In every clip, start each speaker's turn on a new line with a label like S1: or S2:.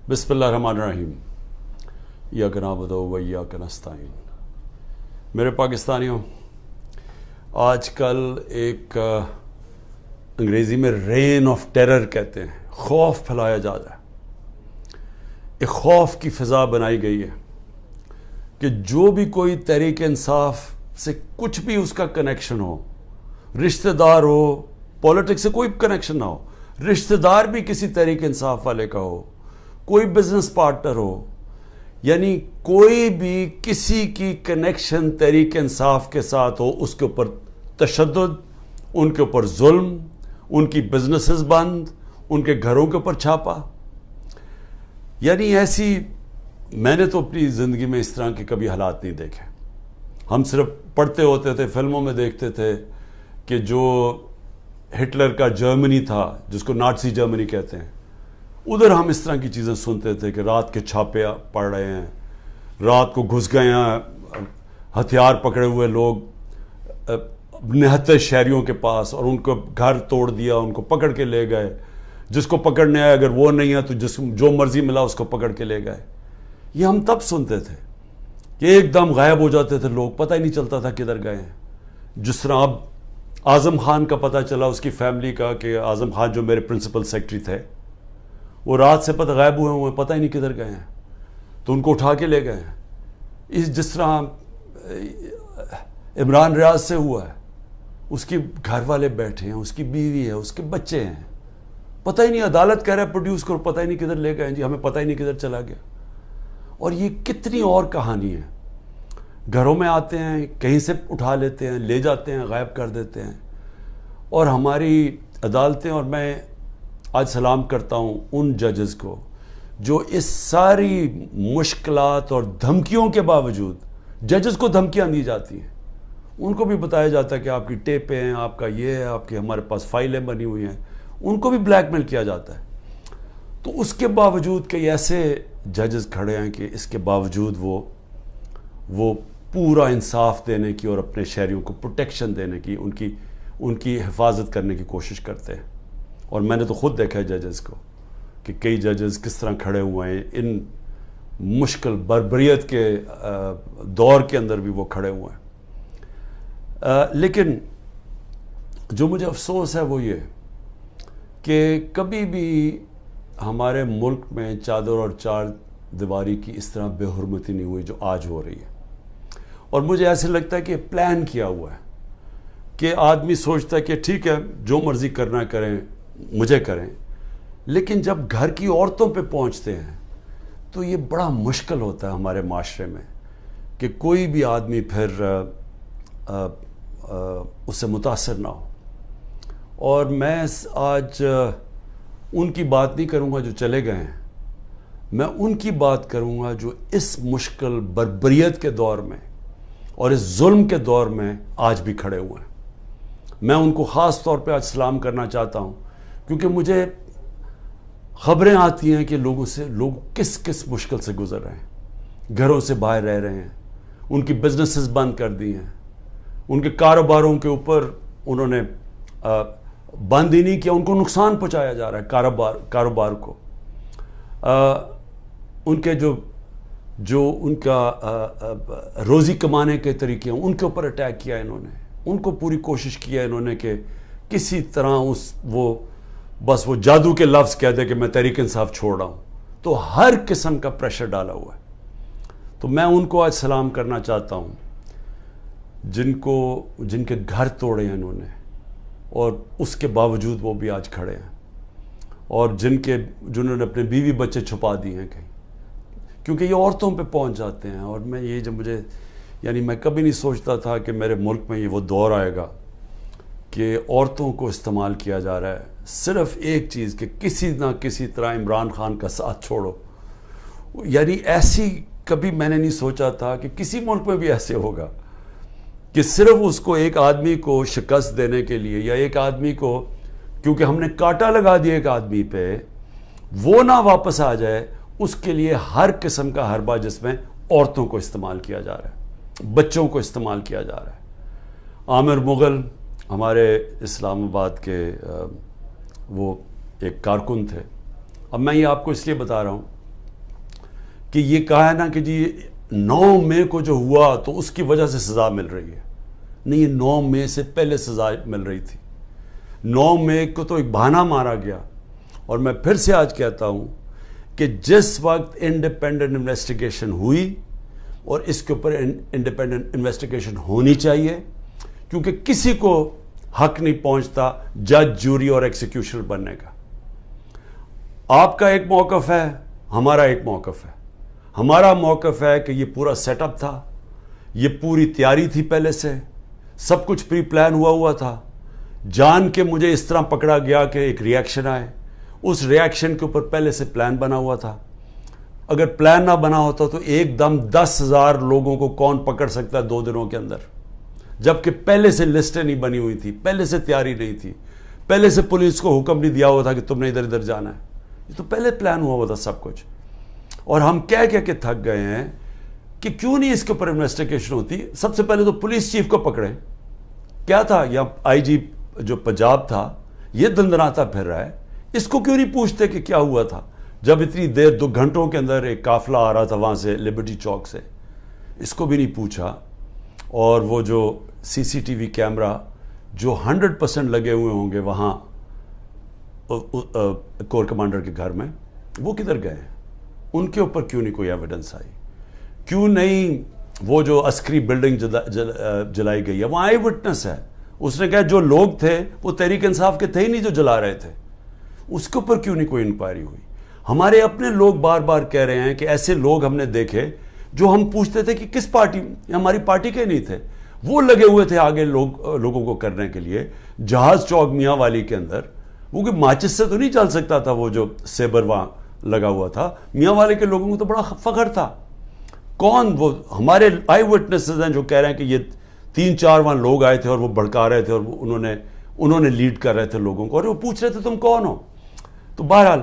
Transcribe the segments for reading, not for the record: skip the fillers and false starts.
S1: بسم اللہ الرحمن الرحیم ایاک نعبد و ایاک نستعین۔ میرے پاکستانیوں، آج کل ایک انگریزی میں رین آف ٹیرر کہتے ہیں، خوف پھیلایا جا رہا ہے۔ ایک خوف کی فضا بنائی گئی ہے کہ جو بھی کوئی تحریک انصاف سے کچھ بھی اس کا کنیکشن ہو، رشتہ دار ہو، پولیٹکس سے کوئی کنیکشن نہ ہو، رشتہ دار بھی کسی تحریک انصاف والے کا ہو، کوئی بزنس پارٹنر ہو، یعنی کوئی بھی کسی کی کنیکشن تحریک انصاف کے ساتھ ہو، اس کے اوپر تشدد، ان کے اوپر ظلم، ان کی بزنسز بند، ان کے گھروں کے اوپر چھاپا۔ یعنی ایسی میں نے تو اپنی زندگی میں اس طرح کے کبھی حالات نہیں دیکھے۔ ہم صرف پڑھتے ہوتے تھے، فلموں میں دیکھتے تھے کہ جو ہٹلر کا جرمنی تھا، جس کو نازی جرمنی کہتے ہیں، ادھر ہم اس طرح کی چیزیں سنتے تھے کہ رات کے چھاپے پڑ رہے ہیں، رات کو گھس گئے ہیں ہتھیار پکڑے ہوئے لوگ 69 شہریوں کے پاس، اور ان کو گھر توڑ دیا، ان کو پکڑ کے لے گئے، جس کو پکڑنے آئے اگر وہ نہیں ہے تو جو مرضی ملا اس کو پکڑ کے لے گئے۔ یہ ہم تب سنتے تھے کہ ایک دم غائب ہو جاتے تھے لوگ، پتہ ہی نہیں چلتا تھا کدھر گئے ہیں۔ جس طرح اب اعظم خان کا پتہ چلا، اس کی فیملی کا، کہ اعظم خان جو میرے پرنسپل سیکرٹری تھے، وہ رات سے غائب ہوئے پتہ ہی نہیں کدھر گئے ہیں، تو ان کو اٹھا کے لے گئے ہیں۔ جس طرح عمران ریاض سے ہوا ہے، اس کے گھر والے بیٹھے ہیں، اس کی بیوی ہے، اس کے بچے ہیں، پتہ ہی نہیں، عدالت کہہ رہا ہے پروڈیوس کرو، پتہ ہی نہیں کدھر لے گئے ہیں جی، ہمیں پتہ ہی نہیں کدھر چلا گیا۔ اور یہ کتنی اور کہانی ہے، گھروں میں آتے ہیں، کہیں سے اٹھا لیتے ہیں، لے جاتے ہیں، غائب کر دیتے ہیں۔ اور ہماری عدالتیں، اور میں آج سلام کرتا ہوں ان ججز کو جو اس ساری مشکلات اور دھمکیوں کے باوجود، ججز کو دھمکیاں دی جاتی ہیں، ان کو بھی بتایا جاتا ہے کہ آپ کی ٹیپیں ہیں، آپ کا یہ ہے، آپ کی ہمارے پاس فائلیں بنی ہوئی ہیں، ان کو بھی بلیک میل کیا جاتا ہے۔ تو اس کے باوجود کئی ایسے ججز کھڑے ہیں کہ اس کے باوجود وہ پورا انصاف دینے کی اور اپنے شہریوں کو پروٹیکشن دینے کی، ان کی حفاظت کرنے کی کوشش کرتے ہیں۔ اور میں نے تو خود دیکھا ہے ججز کو کہ کئی ججز کس طرح کھڑے ہوئے ہیں، ان مشکل بربریت کے دور کے اندر بھی وہ کھڑے ہوئے ہیں۔ لیکن جو مجھے افسوس ہے وہ یہ کہ کبھی بھی ہمارے ملک میں چادر اور چار دیواری کی اس طرح بے حرمتی نہیں ہوئی جو آج ہو رہی ہے۔ اور مجھے ایسے لگتا ہے کہ پلان کیا ہوا ہے، کہ آدمی سوچتا ہے کہ ٹھیک ہے جو مرضی کرنا کریں، مجھے کریں، لیکن جب گھر کی عورتوں پہ پہنچتے ہیں تو یہ بڑا مشکل ہوتا ہے ہمارے معاشرے میں کہ کوئی بھی آدمی پھر اس سے متاثر نہ ہو۔ اور میں آج ان کی بات نہیں کروں گا جو چلے گئے ہیں، میں ان کی بات کروں گا جو اس مشکل بربریت کے دور میں اور اس ظلم کے دور میں آج بھی کھڑے ہوئے ہیں۔ میں ان کو خاص طور پہ آج سلام کرنا چاہتا ہوں، کیونکہ مجھے خبریں آتی ہیں کہ لوگ کس مشکل سے گزر رہے ہیں، گھروں سے باہر رہ رہے ہیں، ان کی بزنسز بند کر دی ہیں، ان کے کاروباروں کے اوپر انہوں نے بند ہی نہیں کیا، ان کو نقصان پہنچایا جا رہا ہے کاروبار کو۔ ان کے جو ان کا روزی کمانے کے طریقے ہیں، ان کے اوپر اٹیک کیا انہوں نے، ان کو پوری کوشش کیا انہوں نے کہ کسی طرح بس وہ جادو کے لفظ کہہ دے کہ میں تحریک انصاف چھوڑ رہا ہوں، تو ہر قسم کا پریشر ڈالا ہوا ہے۔ تو میں ان کو آج سلام کرنا چاہتا ہوں جن کے گھر توڑے ہیں انہوں نے، اور اس کے باوجود وہ بھی آج کھڑے ہیں، اور جنہوں نے اپنے بیوی بچے چھپا دیے ہیں کہیں، کیونکہ یہ عورتوں پہ پہنچ جاتے ہیں۔ اور میں کبھی نہیں سوچتا تھا کہ میرے ملک میں یہ وہ دور آئے گا کہ عورتوں کو استعمال کیا جا رہا ہے صرف ایک چیز، کہ کسی نہ کسی طرح عمران خان کا ساتھ چھوڑو۔ یعنی ایسی کبھی میں نے نہیں سوچا تھا کہ کسی ملک میں بھی ایسے ہوگا کہ صرف اس کو ایک آدمی کو شکست دینے کے لیے، یا ایک آدمی کو کیونکہ ہم نے کانٹا لگا دیا ایک آدمی پہ، وہ نہ واپس آ جائے، اس کے لیے ہر قسم کا حربہ جس میں عورتوں کو استعمال کیا جا رہا ہے، بچوں کو استعمال کیا جا رہا ہے۔ عامر مغل ہمارے اسلام آباد کے وہ ایک کارکن تھے۔ اب میں یہ آپ کو اس لیے بتا رہا ہوں کہ یہ کہا ہے نا کہ جی 9 مئی کو جو ہوا تو اس کی وجہ سے سزا مل رہی ہے. نہیں، یہ 9 مئی سے پہلے سزا مل رہی تھی. 9 مئی کو تو ایک بہانہ مارا گیا. اور میں پھر سے آج کہتا ہوں کہ جس وقت انڈیپینڈنٹ انویسٹیگیشن ہوئی، اور اس کے اوپر انڈیپینڈنٹ انویسٹیگیشن ہونی چاہیے، کیونکہ کسی کو حق نہیں پہنچتا جج، جوری اور ایکسیکیوشنر بننے کا. آپ کا ایک موقف ہے، ہمارا ایک موقف ہے. ہمارا موقف ہے کہ یہ پورا سیٹ اپ تھا، یہ پوری تیاری تھی، پہلے سے سب کچھ پری پلان ہوا تھا. جان کے مجھے اس طرح پکڑا گیا کہ ایک ری ایکشن آئے، اس ری ایکشن کے اوپر پہلے سے پلان بنا ہوا تھا. اگر پلان نہ بنا ہوتا تو ایک دم 10,000 لوگوں کو کون پکڑ سکتا ہے 2 دنوں کے اندر، جبکہ پہلے سے لسٹیں نہیں بنی ہوئی تھی، پہلے سے تیاری نہیں تھی، پہلے سے پولیس کو حکم نہیں دیا ہوا تھا کہ تم نے ادھر ادھر جانا ہے. یہ تو پہلے پلان ہوا تھا سب کچھ. اور ہم کہہ کے تھک گئے ہیں کہ کیوں نہیں اس کے اوپر انویسٹیگیشن ہوتی. سب سے پہلے تو پولیس چیف کو پکڑیں. کیا تھا، یا آئی جی جو پنجاب تھا یہ دندناتا پھر رہا ہے، اس کو کیوں نہیں پوچھتے کہ کیا ہوا تھا جب اتنی دیر 2 گھنٹوں کے اندر ایک قافلہ آ رہا تھا وہاں سے لبرٹی چوک سے. اس کو بھی نہیں پوچھا. اور وہ جو CCTV کیمرہ جو 100% لگے ہوئے ہوں گے وہاں کور کمانڈر کے گھر میں، وہ کدھر گئے ہیں؟ ان کے اوپر کیوں نہیں کوئی ایویڈنس آئی؟ کیوں نہیں وہ جو عسکری بلڈنگ جلائی گئی ہے، وہ آئی وٹنس ہے. اس نے کہا جو لوگ تھے وہ تحریک انصاف کے تھے ہی نہیں جو جلا رہے تھے. اس کے اوپر کیوں نہیں کوئی انکوائری ہوئی؟ ہمارے اپنے لوگ بار بار کہہ رہے ہیں کہ ایسے لوگ ہم نے دیکھے جو ہم پوچھتے تھے کہ کس پارٹی، ہماری پارٹی کے نہیں تھے، وہ لگے ہوئے تھے آگے لوگوں کو کرنے کے لیے. جہاز چوک میاں والی کے اندر وہ کوئی ماچس سے تو نہیں چل سکتا تھا، وہ جو سیبر وہاں لگا ہوا تھا. میاں والے کے لوگوں کو تو بڑا فخر تھا. کون وہ ہمارے آئی وٹنسز ہیں جو کہہ رہے ہیں کہ یہ 3-4 وہاں لوگ آئے تھے اور وہ بھڑکا رہے تھے اور انہوں نے لیڈ کر رہے تھے لوگوں کو، اور وہ پوچھ رہے تھے تم کون ہو. تو بہرحال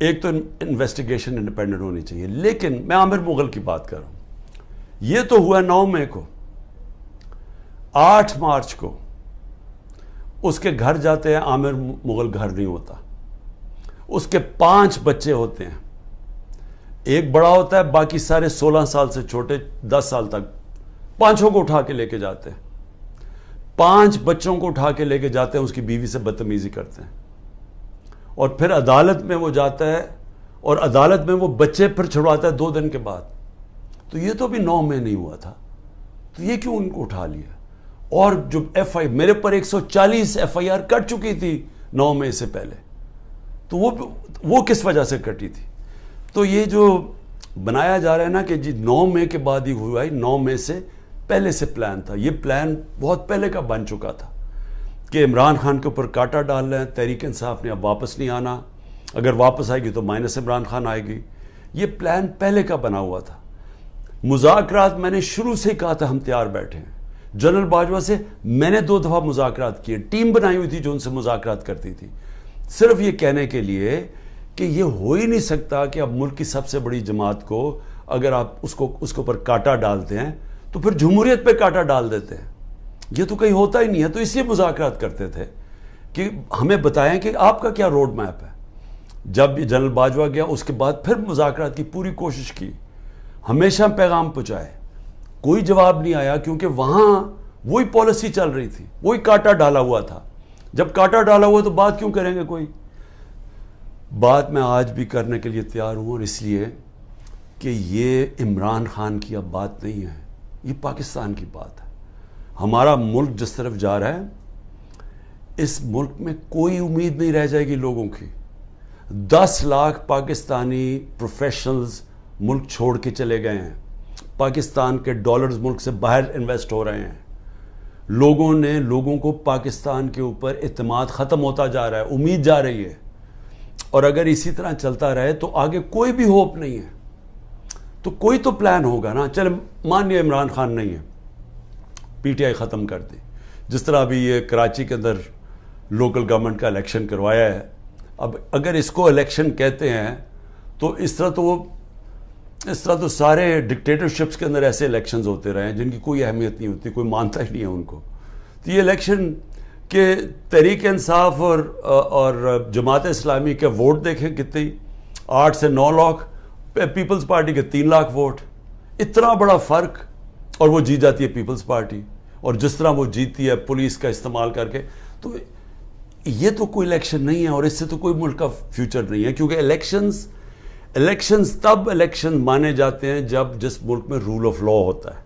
S1: ایک تو انویسٹیگیشن انڈیپینڈنٹ ہونی چاہیے. لیکن میں عامر مغل کی بات کر رہا ہوں. یہ تو ہوا 9 مئی کو. 8 مارچ کو اس کے گھر جاتے ہیں، عامر مغل گھر نہیں ہوتا. اس کے 5 بچے ہوتے ہیں، ایک بڑا ہوتا ہے، باقی سارے 16 سال سے چھوٹے 10 سال تک. 5 کو اٹھا کے لے کے جاتے ہیں. 5 بچوں کو اٹھا کے لے کے جاتے ہیں، اس کی بیوی سے بدتمیزی کرتے ہیں. اور پھر عدالت میں وہ جاتا ہے اور عدالت میں وہ بچے پھر چھڑواتا ہے 2 دن کے بعد. تو یہ تو بھی 9 مئی نہیں ہوا تھا، تو یہ کیوں ان کو اٹھا لیا؟ اور جو میرے پر 140 FIR کٹ چکی تھی 9 مئی سے پہلے، تو وہ کس وجہ سے کٹی تھی؟ تو یہ جو بنایا جا رہا ہے نا کہ جی 9 مئی کے بعد ہی ہوا ہے، 9 مئی سے پہلے سے پلان تھا. یہ پلان بہت پہلے کا بن چکا تھا کہ عمران خان کے اوپر کاٹا ڈال رہے ہیں. تحریک انصاف نے اب واپس نہیں آنا، اگر واپس آئے گی تو مائنس عمران خان آئے گی. یہ پلان پہلے کا بنا ہوا تھا. مذاکرات میں نے شروع سے کہا تھا ہم تیار بیٹھے ہیں. جنرل باجوہ سے میں نے 2 دفعہ مذاکرات کیے، ٹیم بنائی ہوئی تھی جو ان سے مذاکرات کرتی تھی، صرف یہ کہنے کے لیے کہ یہ ہو ہی نہیں سکتا کہ اب ملک کی سب سے بڑی جماعت کو اگر آپ اس کے اوپر کاٹا ڈالتے ہیں تو پھر جمہوریت پہ کاٹا ڈال دیتے ہیں. یہ تو کہیں ہوتا ہی نہیں ہے. تو اس لیے مذاکرات کرتے تھے کہ ہمیں بتائیں کہ آپ کا کیا روڈ میپ ہے. جب جنرل باجوہ گیا اس کے بعد پھر مذاکرات کی پوری کوشش کی، ہمیشہ پیغام پہنچائے، کوئی جواب نہیں آیا، کیونکہ وہاں وہی پالیسی چل رہی تھی، وہی کاٹا ڈالا ہوا تھا. جب کاٹا ڈالا ہوا تو بات کیوں کریں گے؟ کوئی بات میں آج بھی کرنے کے لیے تیار ہوں، اور اس لیے کہ یہ عمران خان کی اب بات نہیں ہے، یہ پاکستان کی بات ہے. ہمارا ملک جس طرف جا رہا ہے، اس ملک میں کوئی امید نہیں رہ جائے گی لوگوں کی. 10 لاکھ پاکستانی پروفیشنلز ملک چھوڑ کے چلے گئے ہیں. پاکستان کے ڈالرز ملک سے باہر انویسٹ ہو رہے ہیں. لوگوں کو پاکستان کے اوپر اعتماد ختم ہوتا جا رہا ہے، امید جا رہی ہے. اور اگر اسی طرح چلتا رہے تو آگے کوئی بھی ہوپ نہیں ہے. تو کوئی تو پلان ہوگا نا. چلے مان لیا عمران خان نہیں ہے، PTI ختم کر دی. جس طرح ابھی یہ کراچی کے اندر لوکل گورنمنٹ کا الیکشن کروایا ہے، اب اگر اس کو الیکشن کہتے ہیں تو اس طرح تو سارے ڈکٹیٹرشپس کے اندر ایسے الیکشنز ہوتے رہے ہیں جن کی کوئی اہمیت نہیں ہوتی، کوئی مانتا ہی نہیں ہے ان کو. تو یہ الیکشن کہ تحریک انصاف اور جماعت اسلامی کے ووٹ دیکھیں کتنے، 8 سے 9 لاکھ، پیپلز پارٹی کے 3 لاکھ ووٹ، اتنا بڑا فرق، اور وہ جیت جاتی ہے پیپلز پارٹی. اور جس طرح وہ جیتی ہے پولیس کا استعمال کر کے، تو یہ تو کوئی الیکشن نہیں ہے، اور اس سے تو کوئی ملک کا فیوچر نہیں ہے. کیونکہ الیکشنز تب الیکشن مانے جاتے ہیں جب جس ملک میں رول آف لا ہوتا ہے.